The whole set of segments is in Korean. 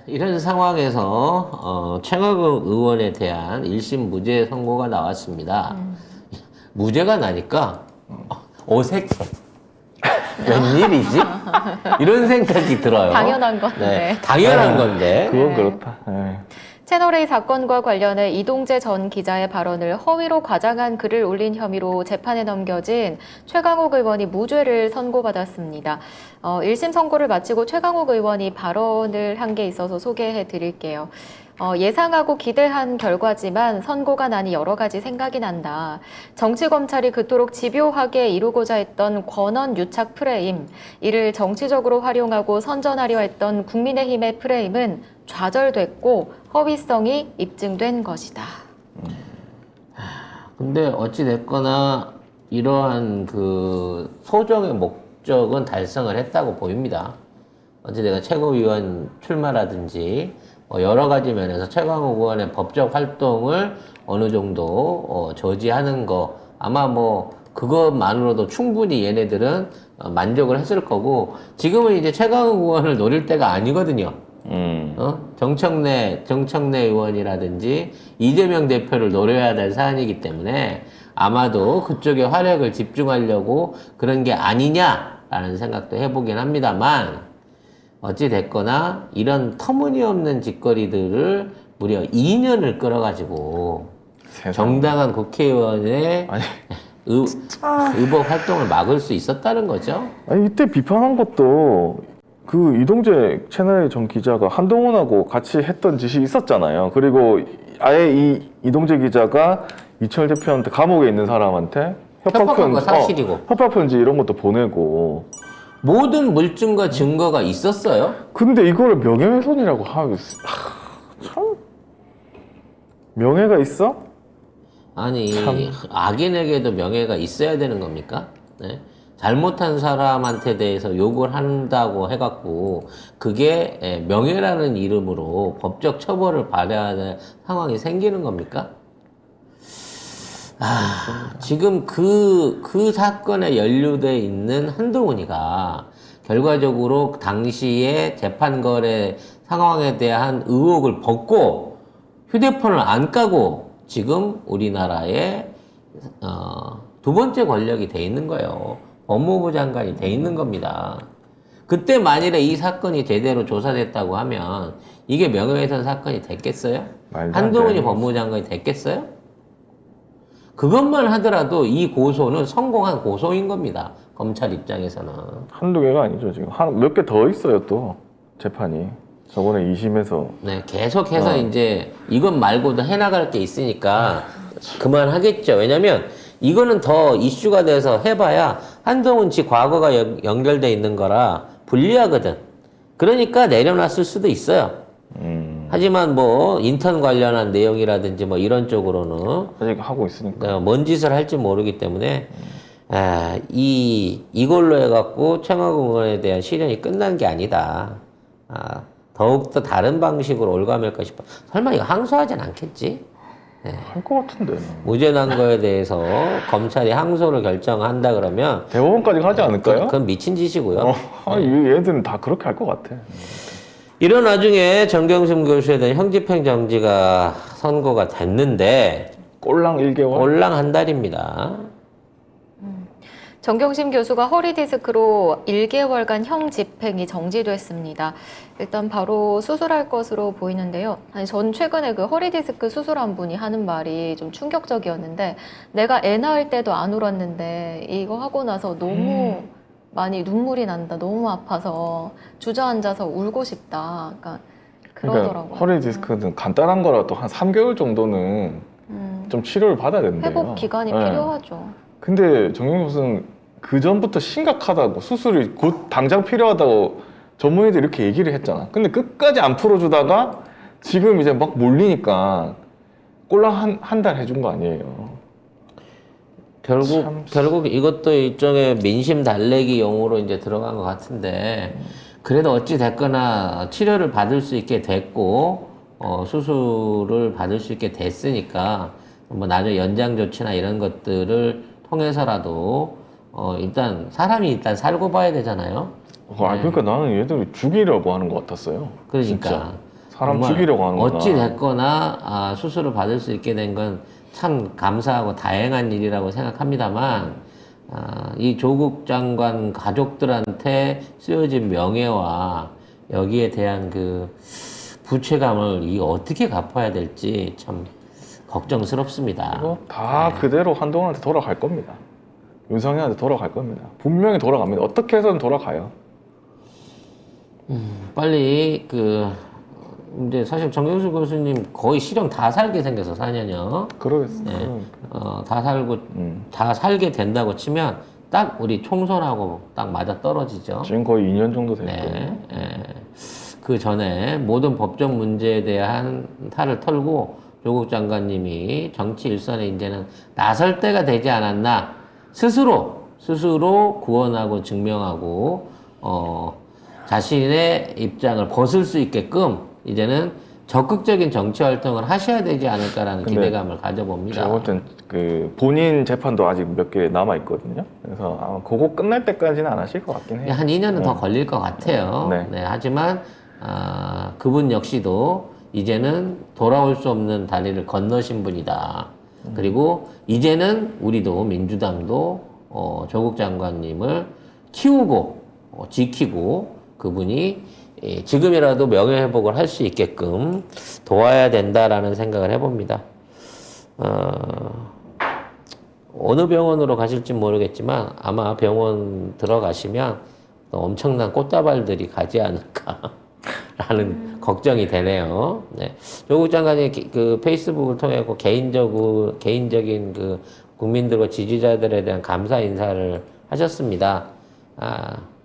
이런 상황에서 최강욱 의원에 대한 1심 무죄 선고가 나왔습니다. 무죄가 나니까 어색해. 웬일이지? 이런 생각이 들어요. 당연한 건데. 네, 당연한 건데. 그건 네. 그렇다. 예. 채널A 사건과 관련해 이동재 전 기자의 발언을 허위로 과장한 글을 올린 혐의로 재판에 넘겨진 최강욱 의원이 무죄를 선고받았습니다. 1심 선고를 마치고 최강욱 의원이 발언을 한 게 있어서 소개해 드릴게요. 예상하고 기대한 결과지만 선고가 나니 여러 가지 생각이 난다. 정치검찰이 그토록 집요하게 이루고자 했던 권한 유착 프레임, 이를 정치적으로 활용하고 선전하려 했던 국민의힘의 프레임은 좌절됐고 허위성이 입증된 것이다. 근데 어찌됐거나 이러한 그 소정의 목적은 달성을 했다고 보입니다. 어찌됐거나 최고위원 출마라든지 여러 가지 면에서 최강욱 의원의 법적 활동을 어느 정도 저지하는 거, 아마 뭐 그것만으로도 충분히 얘네들은 만족을 했을 거고, 지금은 이제 최강욱 의원을 노릴 때가 아니거든요. 정청래 의원이라든지 이재명 대표를 노려야 될 사안이기 때문에 아마도 그쪽에 화력을 집중하려고 그런 게 아니냐라는 생각도 해보긴 합니다만, 어찌됐거나 이런 터무니없는 짓거리들을 무려 2년을 끌어가지고 정당한 국회의원의 의법 활동을 막을 수 있었다는 거죠. 아니, 이때 비판한 것도 그 이동재 채널A 전 기자가 한동훈하고 같이 했던 짓이 있었잖아요. 그리고 아예 이동재 기자가 이철 대표한테 감옥에 있는 사람한테 협박한 거 사실이고 협박 편지 이런 것도 보내고 모든 물증과 증거가 있었어요. 근데 이거를 명예훼손이라고 하면 참 명예가 있어? 아니 참. 악인에게도 명예가 있어야 되는 겁니까? 네? 잘못한 사람한테 대해서 욕을 한다고 해갖고 그게 명예라는 이름으로 법적 처벌을 받아야 될 상황이 생기는 겁니까? 지금 그 사건에 연루돼 있는 한동훈이가 결과적으로 당시에 재판거래 상황에 대한 의혹을 벗고 휴대폰을 안 까고 지금 우리나라의 두 번째 권력이 돼 있는 거예요. 법무부 장관이 돼 있는 겁니다. 그때 만일에 이 사건이 제대로 조사됐다고 하면 이게 명예훼손 사건이 됐겠어요? 한동훈이 법무부 장관이 됐겠어요? 그것만 하더라도 이 고소는 성공한 고소인 겁니다. 검찰 입장에서는. 한두 개가 아니죠. 지금 몇 개 더 있어요. 또 재판이 저번에 2심에서 네, 계속해서 이제 이것 말고도 해나갈 게 있으니까 그만하겠죠. 왜냐면 이거는 더 이슈가 돼서 해봐야 한동훈 씨 과거가 연결돼 있는 거라 불리하거든. 그러니까 내려놨을 수도 있어요. 하지만 뭐 인턴 관련한 내용이라든지 뭐 이런 쪽으로는 아직 하고 있으니까 뭔 짓을 할지 모르기 때문에 이걸로 해갖고 최강욱 의원에 대한 시련이 끝난 게 아니다. 더욱더 다른 방식으로 올가맬까 싶어. 설마 이거 항소하진 않겠지? 할 것 같은데. 무죄 난 거에 대해서 검찰이 항소를 결정한다 그러면 대법원까지 가지 않을까요? 그건 미친 짓이고요. 얘들은 다 그렇게 할 것 같아. 이런 와중에 정경심 교수에 대한 형집행 정지가 선고가 됐는데 꼴랑 1개월? 꼴랑 한 달입니다. 정경심 교수가 허리 디스크로 1개월간 형 집행이 정지됐습니다. 일단 바로 수술할 것으로 보이는데요. 아니, 전 최근에 그 허리 디스크 수술한 분이 하는 말이 좀 충격적이었는데, 내가 애 낳을 때도 안 울었는데 이거 하고 나서 너무 많이 눈물이 난다. 너무 아파서 주저앉아서 울고 싶다. 그러니까 그러더라고요. 그러니까 허리 디스크는 간단한 거라도 한 3개월 정도는 좀 치료를 받아야 된대요. 회복 기간이 필요하죠. 근데 정경 교수는 그 전부터 심각하다고, 수술이 곧 당장 필요하다고 전문의들이 이렇게 얘기를 했잖아. 근데 끝까지 안 풀어주다가 지금 이제 막 몰리니까 꼴랑 한 달 해준 거 아니에요. 결국 이것도 일종의 민심 달래기용으로 이제 들어간 것 같은데, 그래도 어찌 됐거나 치료를 받을 수 있게 됐고 수술을 받을 수 있게 됐으니까 뭐 나중에 연장 조치나 이런 것들을 통해서라도 일단 사람이 일단 살고 봐야 되잖아요. 그러니까 나는 얘들이 죽이려고 하는 것 같았어요. 그러니까 진짜. 사람 정말 죽이려고 하는구나. 어찌 됐거나 수술을 받을 수 있게 된 건 참 감사하고 다행한 일이라고 생각합니다만 이 조국 장관 가족들한테 쓰여진 명예와 여기에 대한 그 부채감을 이 어떻게 갚아야 될지 참 걱정스럽습니다. 이거 다 그대로 한동훈한테 돌아갈 겁니다. 윤석열한테 돌아갈 겁니다. 분명히 돌아갑니다. 어떻게 해서든 돌아가요. 빨리 이제 사실 정경수 교수님 거의 실형 다 살게 생겨서 4년여. 그러겠어. 네. 다 살고 다 살게 된다고 치면 딱 우리 총선하고 딱 맞아 떨어지죠. 지금 거의 2년 정도 됐고. 네. 그 전에 모든 법적 문제에 대한 탈을 털고 조국 장관님이 정치 일선에 이제는 나설 때가 되지 않았나 스스로 구원하고 증명하고 자신의 입장을 벗을 수 있게끔 이제는 적극적인 정치 활동을 하셔야 되지 않을까라는 근데 기대감을 가져봅니다. 제가 볼 땐 그 본인 재판도 아직 몇 개 남아 있거든요. 그래서 아마 그거 끝날 때까지는 안 하실 것 같긴 해요. 한 2년은 더 걸릴 것 같아요. 네. 네, 하지만 그분 역시도 이제는 돌아올 수 없는 다리를 건너신 분이다. 그리고 이제는 우리도 민주당도 조국 장관님을 키우고 지키고 그분이 지금이라도 명예회복을 할 수 있게끔 도와야 된다라는 생각을 해봅니다. 어느 병원으로 가실지 모르겠지만 아마 병원 들어가시면 또 엄청난 꽃다발들이 가지 않을까라는 걱정이 되네요. 네. 조국 장관이 그 페이스북을 통해 개인적인 그 국민들과 지지자들에 대한 감사 인사를 하셨습니다.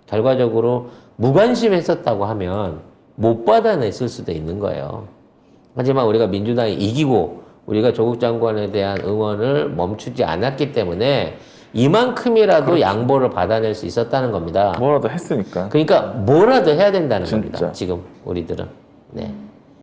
결과적으로 무관심했었다고 하면 못 받아냈을 수도 있는 거예요. 하지만 우리가 민주당이 이기고 우리가 조국 장관에 대한 응원을 멈추지 않았기 때문에 이만큼이라도 그렇죠. 양보를 받아낼 수 있었다는 겁니다. 뭐라도 했으니까. 그러니까 뭐라도 해야 된다는 진짜. 겁니다. 지금 우리들은. 네.